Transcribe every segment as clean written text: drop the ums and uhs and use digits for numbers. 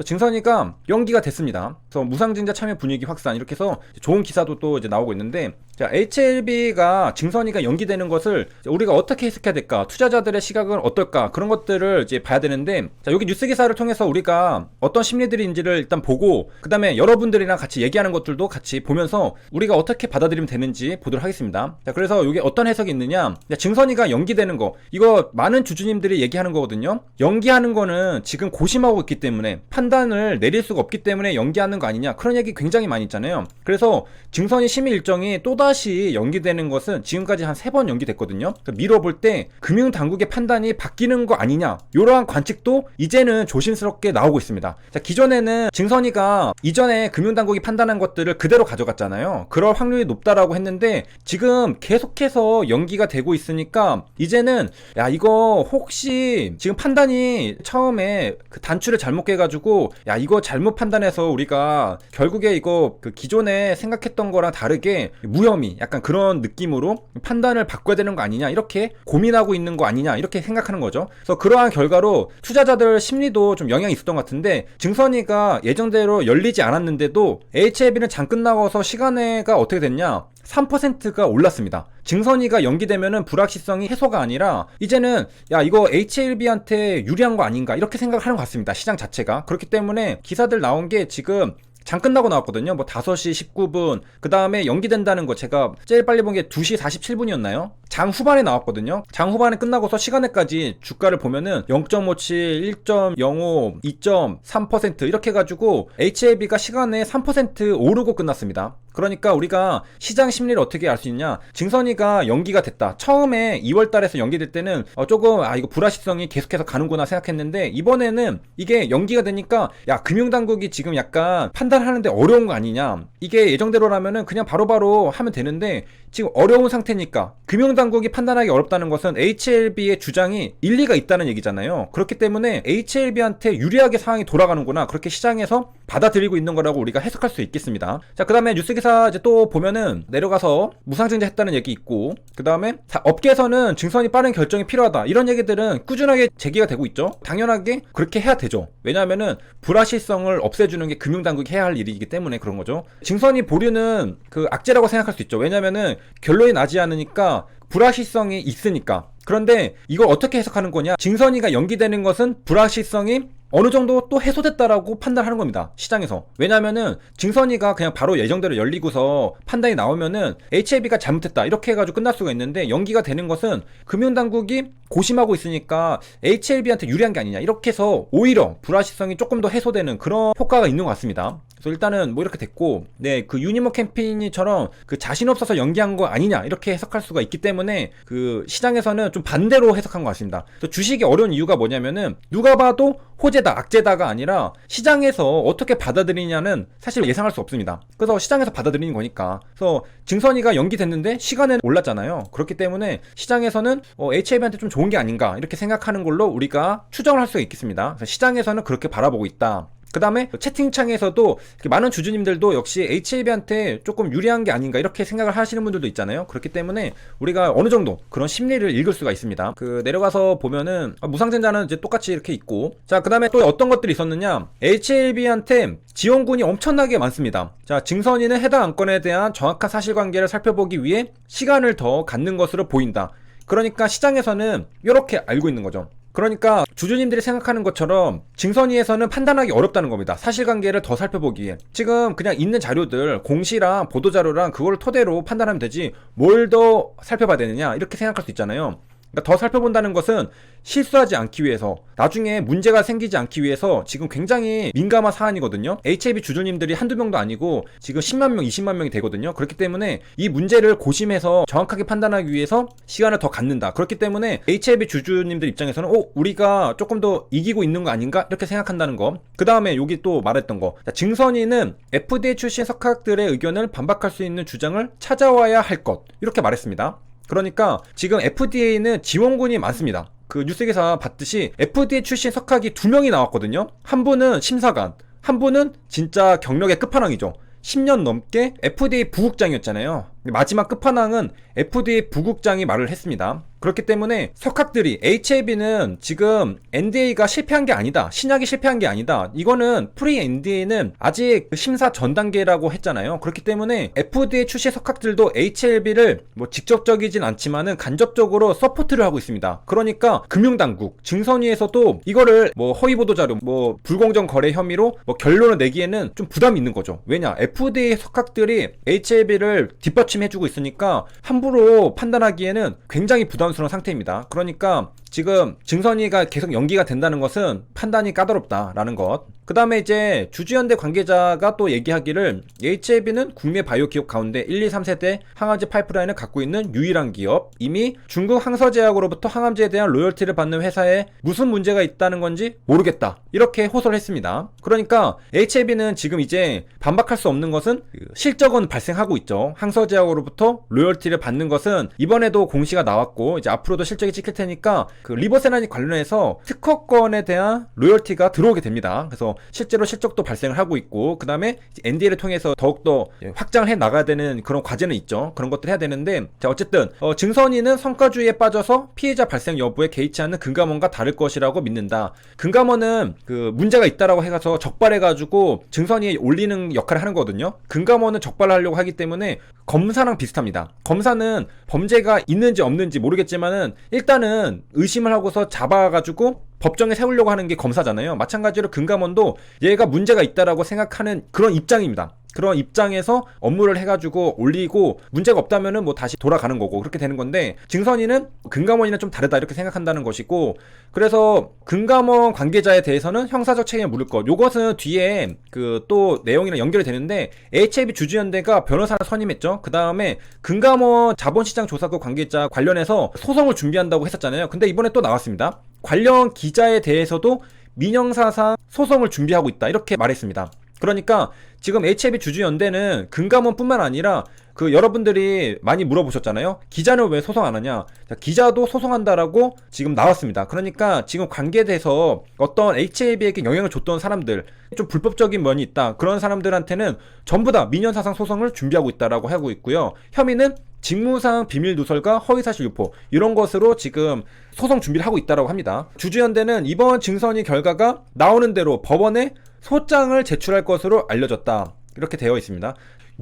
증선이가 연기가 됐습니다. 그래서 무상증자 참여 분위기 확산 이렇게 해서 좋은 기사도 또 이제 나오고 있는데, 자, HLB가 증선이가 연기되는 것을 우리가 어떻게 해석해야 될까? 투자자들의 시각은 어떨까? 그런 것들을 이제 봐야 되는데, 자, 여기 뉴스 기사를 통해서 우리가 어떤 심리들인지를 일단 보고, 그 다음에 여러분들이랑 같이 얘기하는 것들도 같이 보면서 우리가 어떻게 받아들이면 되는지 보도록 하겠습니다. 자, 그래서 이게 어떤 해석이 있느냐? 증선이가 연기되는 거, 이거 많은 주주님들이 얘기하는 거거든요. 연기하는 거는 지금 고심하고 있기 때문에, 판단을 내릴 수가 없기 때문에 연기하는 거 아니냐, 그런 얘기 굉장히 많이 있잖아요. 그래서 증선이 심의 일정이 또다시 연기되는 것은 지금까지 한 3번 연기됐거든요. 미뤄볼 때 금융당국의 판단이 바뀌는 거 아니냐, 이러한 관측도 이제는 조심스럽게 나오고 있습니다. 자, 기존에는 증선이가 이전에 금융당국이 판단한 것들을 그대로 가져갔잖아요. 그럴 확률이 높다라고 했는데, 지금 계속해서 연기가 되고 있으니까 이제는 야, 이거 혹시 지금 판단이 처음에 그 단추를 잘못 깨가지고, 야, 이거 잘못 판단해서 우리가 결국에 이거 그 기존에 생각했던 거랑 다르게 무혐의, 약간 그런 느낌으로 판단을 바꿔야 되는 거 아니냐, 이렇게 고민하고 있는 거 아니냐, 이렇게 생각하는 거죠. 그래서 그러한 결과로 투자자들 심리도 좀 영향이 있었던 것 같은데, 증선이가 예정대로 열리지 않았는데도 HLB는 장 끝나고서 시간회가 어떻게 됐냐, 3%가 올랐습니다. 증선이가 연기되면은 불확실성이 해소가 아니라 이제는 야, 이거 HLB한테 유리한 거 아닌가, 이렇게 생각하는 것 같습니다. 시장 자체가. 그렇기 때문에 기사들 나온 게 지금 장 끝나고 나왔거든요. 뭐 5시 19분, 그 다음에 연기된다는 거 제가 제일 빨리 본 게 2시 47분이었나요? 장 후반에 나왔거든요. 장 후반에 끝나고서 시간에까지 주가를 보면은 0.57, 1.05, 2.3% 이렇게 해가지고 HLB가 시간에 3% 오르고 끝났습니다. 그러니까 우리가 시장 심리를 어떻게 알 수 있냐, 증선이가 연기가 됐다, 처음에 2월 달에서 연기될 때는 조금 이거 불확실성이 계속해서 가는구나 생각했는데, 이번에는 이게 연기가 되니까 야, 금융당국이 지금 약간 판단하는데 어려운 거 아니냐, 이게 예정대로라면은 그냥 바로바로 하면 되는데 지금 어려운 상태니까, 금융당국이 판단하기 어렵다는 것은 HLB의 주장이 일리가 있다는 얘기잖아요. 그렇기 때문에 HLB한테 유리하게 상황이 돌아가는구나, 그렇게 시장에서 받아들이고 있는 거라고 우리가 해석할 수 있겠습니다. 자, 그 다음에 뉴스 기사 이제 또 보면은 내려가서 무상증자 했다는 얘기 있고, 그 다음에 업계에서는 증선이 빠른 결정이 필요하다, 이런 얘기들은 꾸준하게 제기가 되고 있죠. 당연하게 그렇게 해야 되죠. 왜냐하면은 불확실성을 없애주는 게 금융당국이 해야 할 일이기 때문에 그런 거죠. 증선이 보류는 그 악재라고 생각할 수 있죠. 왜냐면은 결론이 나지 않으니까 불확실성이 있으니까. 그런데 이걸 어떻게 해석하는 거냐, 증선이가 연기되는 것은 불확실성이 어느 정도 또 해소됐다라고 판단하는 겁니다, 시장에서. 왜냐면은 증선이가 그냥 바로 예정대로 열리고서 판단이 나오면은 HLB가 잘못했다 이렇게 해가지고 끝날 수가 있는데, 연기가 되는 것은 금융당국이 고심하고 있으니까 HLB한테 유리한 게 아니냐, 이렇게 해서 오히려 불확실성이 조금 더 해소되는 그런 효과가 있는 것 같습니다. 그래서 일단은 뭐 이렇게 됐고, 네, 그 유니모 캠페인이처럼 그 자신 없어서 연기한 거 아니냐, 이렇게 해석할 수가 있기 때문에 그 시장에서는 좀 반대로 해석한 것 같습니다. 주식이 어려운 이유가 뭐냐면은 누가 봐도 호재다, 악재다가 아니라 시장에서 어떻게 받아들이냐는 사실 예상할 수 없습니다. 그래서 시장에서 받아들이는 거니까. 그래서 증선이가 연기됐는데 시간은 올랐잖아요. 그렇기 때문에 시장에서는 HLB한테 좀 좋은 게 아닌가, 이렇게 생각하는 걸로 우리가 추정을 할 수가 있겠습니다. 그래서 시장에서는 그렇게 바라보고 있다. 그 다음에 채팅창에서도 많은 주주님들도 역시 HLB한테 조금 유리한 게 아닌가, 이렇게 생각을 하시는 분들도 있잖아요. 그렇기 때문에 우리가 어느 정도 그런 심리를 읽을 수가 있습니다. 그 내려가서 보면은 무상증자는 이제 똑같이 이렇게 있고, 자, 그 다음에 또 어떤 것들이 있었느냐, HLB한테 지원군이 엄청나게 많습니다. 자, 증선이는 해당 안건에 대한 정확한 사실관계를 살펴보기 위해 시간을 더 갖는 것으로 보인다. 그러니까 시장에서는 이렇게 알고 있는 거죠. 그러니까 주주님들이 생각하는 것처럼 증선위에서는 판단하기 어렵다는 겁니다. 사실관계를 더 살펴보기에. 지금 그냥 있는 자료들, 공시랑 보도자료랑 그걸 토대로 판단하면 되지 뭘 더 살펴봐야 되느냐, 이렇게 생각할 수 있잖아요. 그러니까 더 살펴본다는 것은 실수하지 않기 위해서, 나중에 문제가 생기지 않기 위해서 지금 굉장히 민감한 사안이거든요. HLB 주주님들이 한두 명도 아니고 지금 10만 명, 20만 명이 되거든요. 그렇기 때문에 이 문제를 고심해서 정확하게 판단하기 위해서 시간을 더 갖는다. 그렇기 때문에 HLB 주주님들 입장에서는 우리가 조금 더 이기고 있는 거 아닌가, 이렇게 생각한다는 거. 그 다음에 여기 또 말했던 거, 자, 증선위는 FDA 출신 석학들의 의견을 반박할 수 있는 주장을 찾아와야 할 것, 이렇게 말했습니다. 그러니까 지금 FDA는 지원군이 많습니다. 그 뉴스기사 봤듯이 FDA 출신 석학이 2명이 나왔거든요. 한 분은 심사관, 한 분은 진짜 경력의 끝판왕이죠. 10년 넘게 FDA 부국장이었잖아요. 마지막 끝판왕은 FDA 부국장이 말을 했습니다. 그렇기 때문에 석학들이 HLB는 지금 NDA가 실패한 게 아니다. 신약이 실패한 게 아니다. 이거는 프리 NDA는 아직 심사 전 단계라고 했잖아요. 그렇기 때문에 FDA 출시 석학들도 HLB를 뭐 직접적이진 않지만은 간접적으로 서포트를 하고 있습니다. 그러니까 금융당국, 증선위에서도 이거를 뭐 허위보도 자료, 뭐 불공정 거래 혐의로 뭐 결론을 내기에는 좀 부담이 있는 거죠. 왜냐? FDA 석학들이 HLB를 뒷받침해주고 있으니까 함부로 판단하기에는 굉장히 부담스러운 상태입니다. 그러니까 지금 증선위가 계속 연기가 된다는 것은 판단이 까다롭다라는 것. 그 다음에 이제 주주연대 관계자가 또 얘기하기를 HLB는 국내 바이오 기업 가운데 1, 2, 3세대 항암제 파이프라인을 갖고 있는 유일한 기업, 이미 중국 항서제약으로부터 항암제에 대한 로열티를 받는 회사에 무슨 문제가 있다는 건지 모르겠다, 이렇게 호소를 했습니다. 그러니까 HLB는 지금 이제 반박할 수 없는 것은 실적은 발생하고 있죠. 항서제약으로부터 로열티를 받는 것은 이번에도 공시가 나왔고 이제 앞으로도 실적이 찍힐 테니까 그 리버세라닉 관련해서 특허권에 대한 로열티가 들어오게 됩니다. 그래서 실제로 실적도 발생을 하고 있고, 그 다음에 NDA를 통해서 더욱더 확장을 해 나가야 되는 그런 과제는 있죠. 그런 것들 해야 되는데, 자, 어쨌든 증선위는 성과주의에 빠져서 피해자 발생 여부에 개의치 않는 금감원과 다를 것이라고 믿는다. 금감원은 그 문제가 있다라고 해서 적발해가지고 증선위에 올리는 역할을 하는 거거든요. 금감원은 적발하려고 하기 때문에 검사랑 비슷합니다. 검사는 범죄가 있는지 없는지 모르겠지만은 일단은 의심을 하고서 잡아가지고 법정에 세우려고 하는 게 검사잖아요. 마찬가지로 금감원도 얘가 문제가 있다라고 생각하는 그런 입장입니다. 그런 입장에서 업무를 해가지고 올리고 문제가 없다면은 뭐 다시 돌아가는 거고 그렇게 되는 건데, 증선위는 금감원이랑 좀 다르다 이렇게 생각한다는 것이고, 그래서 금감원 관계자에 대해서는 형사적 책임을 물을 것, 요것은 뒤에 그 또 내용이랑 연결이 되는데 HLB 주주연대가 변호사를 선임했죠. 그 다음에 금감원 자본시장 조사국 관계자 관련해서 소송을 준비한다고 했었잖아요. 근데 이번에 또 나왔습니다. 관련 기자에 대해서도 민형사상 소송을 준비하고 있다, 이렇게 말했습니다. 그러니까 지금 HLB 주주연대는 금감원뿐만 아니라 그 여러분들이 많이 물어보셨잖아요. 기자는 왜 소송 안 하냐? 자, 기자도 소송한다라고 지금 나왔습니다. 그러니까 지금 관계돼서 어떤 HLB에게 영향을 줬던 사람들, 좀 불법적인 면이 있다, 그런 사람들한테는 전부 다 민형사상 소송을 준비하고 있다라고 하고 있고요. 혐의는 직무상 비밀 누설과 허위사실 유포, 이런 것으로 지금 소송 준비를 하고 있다라고 합니다. 주주연대는 이번 증선위 결과가 나오는 대로 법원에 소장을 제출할 것으로 알려졌다, 이렇게 되어 있습니다.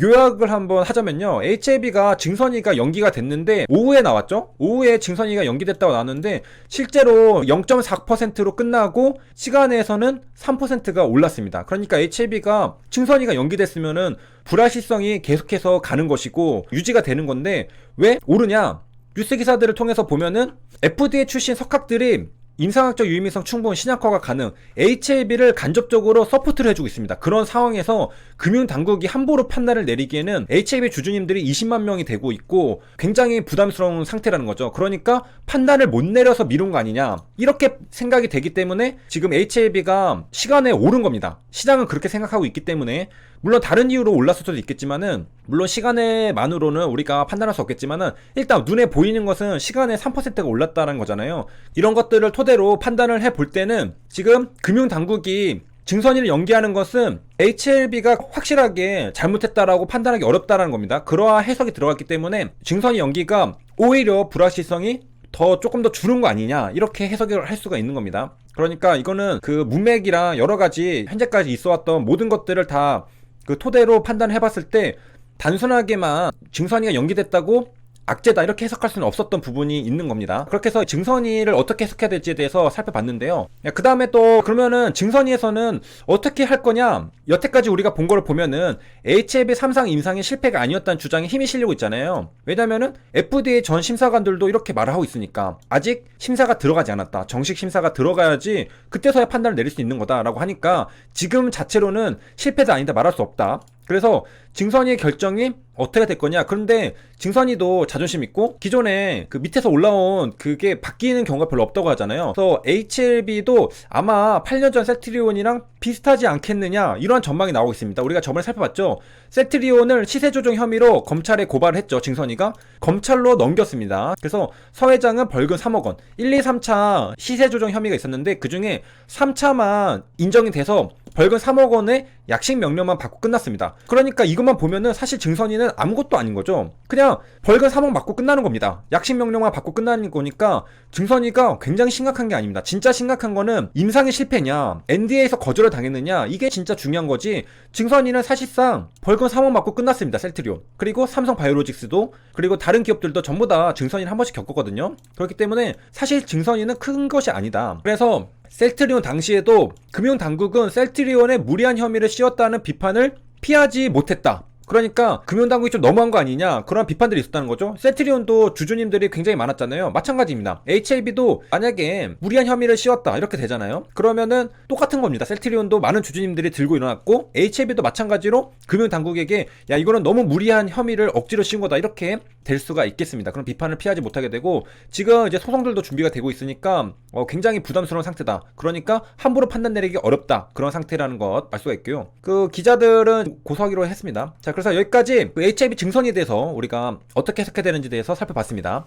요약을 한번 하자면요, HLB가 증선위가 연기가 됐는데 오후에 나왔죠. 오후에 증선위가 연기됐다고 나왔는데 실제로 0.4%로 끝나고 시간에서는 3%가 올랐습니다. 그러니까 HLB가 증선위가 연기됐으면은 불확실성이 계속해서 가는 것이고 유지가 되는 건데, 왜 오르냐? 뉴스 기사들을 통해서 보면은 FDA 출신 석학들이 임상학적 유의미성 충분 신약화가 가능, HLB를 간접적으로 서포트를 해주고 있습니다. 그런 상황에서 금융당국이 함부로 판단을 내리기에는 HLB 주주님들이 20만 명이 되고 있고 굉장히 부담스러운 상태라는 거죠. 그러니까 판단을 못 내려서 미룬 거 아니냐, 이렇게 생각이 되기 때문에 지금 HLB가 시간에 오른 겁니다. 시장은 그렇게 생각하고 있기 때문에. 물론 다른 이유로 올랐을 수도 있겠지만은, 물론 시간에만으로는 우리가 판단할 수 없겠지만은 일단 눈에 보이는 것은 시간에 3%가 올랐다는 거잖아요. 이런 것들을 토대로 판단을 해볼 때는 지금 금융당국이 증선위를 연기하는 것은 HLB가 확실하게 잘못했다라고 판단하기 어렵다는 겁니다. 그러한 해석이 들어갔기 때문에 증선위 연기가 오히려 불확실성이 조금 더 줄은 거 아니냐, 이렇게 해석을 할 수가 있는 겁니다. 그러니까 이거는 그 문맥이랑 여러 가지 현재까지 있어왔던 모든 것들을 다 그 토대로 판단해봤을 때 단순하게만 증선위가 연기됐다고 악재다 이렇게 해석할 수는 없었던 부분이 있는 겁니다. 그렇게 해서 증선위를 어떻게 해석해야 될지에 대해서 살펴봤는데요. 그 다음에 또 그러면은 증선위에서는 어떻게 할 거냐, 여태까지 우리가 본 거를 보면은 HLB 3상 임상이 실패가 아니었다는 주장에 힘이 실리고 있잖아요. 왜냐면은 FDA 전 심사관들도 이렇게 말을 하고 있으니까 아직 심사가 들어가지 않았다, 정식 심사가 들어가야지 그때서야 판단을 내릴 수 있는 거다라고 하니까 지금 자체로는 실패다 아니다 말할 수 없다. 그래서 증선위의 결정이 어떻게 될 거냐. 그런데 증선위도 자존심 있고 기존에 그 밑에서 올라온 그게 바뀌는 경우가 별로 없다고 하잖아요. 그래서 HLB도 아마 8년 전 셀트리온이랑 비슷하지 않겠느냐 이러한 전망이 나오고 있습니다. 우리가 저번에 살펴봤죠. 셀트리온을 시세 조정 혐의로 검찰에 고발을 했죠. 증선이가 검찰로 넘겼습니다. 그래서 서 회장은 벌금 3억 원, 1, 2, 3차 시세 조정 혐의가 있었는데 그 중에 3차만 인정이 돼서 벌금 3억 원의 약식 명령만 받고 끝났습니다. 그러니까 이것만 보면은 사실 증선이는 아무것도 아닌 거죠. 그냥 벌금 3억 맞고 끝나는 겁니다. 약식 명령만 받고 끝나는 거니까 증선이가 굉장히 심각한 게 아닙니다. 진짜 심각한 거는 임상의 실패냐, NDA에서 거절을 당했느냐, 이게 진짜 중요한 거지. 증선이는 사실상 벌금 3억 맞고 끝났습니다. 셀트리온. 그리고 삼성바이오로직스도, 그리고 다른 기업들도 전부 다 증선이를 한 번씩 겪었거든요. 그렇기 때문에 사실 증선이는 큰 것이 아니다. 그래서 셀트리온 당시에도 금융당국은 셀트리온의 무리한 혐의를 씌웠다는 비판을 피하지 못했다. 그러니까 금융당국이 좀 너무한 거 아니냐, 그런 비판들이 있었다는 거죠. 셀트리온도 주주님들이 굉장히 많았잖아요. 마찬가지입니다. HLB도 만약에 무리한 혐의를 씌웠다 이렇게 되잖아요. 그러면은 똑같은 겁니다. 셀트리온도 많은 주주님들이 들고 일어났고 HLB도 마찬가지로 금융당국에게 야 이거는 너무 무리한 혐의를 억지로 씌운 거다 이렇게 될 수가 있겠습니다. 그럼 비판을 피하지 못하게 되고, 지금 이제 소송들도 준비가 되고 있으니까 굉장히 부담스러운 상태다. 그러니까 함부로 판단 내리기 어렵다, 그런 상태라는 것 알 수가 있고요. 그 기자들은 고소하기로 했습니다. 자, 그래서 여기까지 그 HIB 증선에 대해서 우리가 어떻게 해석해야 되는지에 대해서 살펴봤습니다.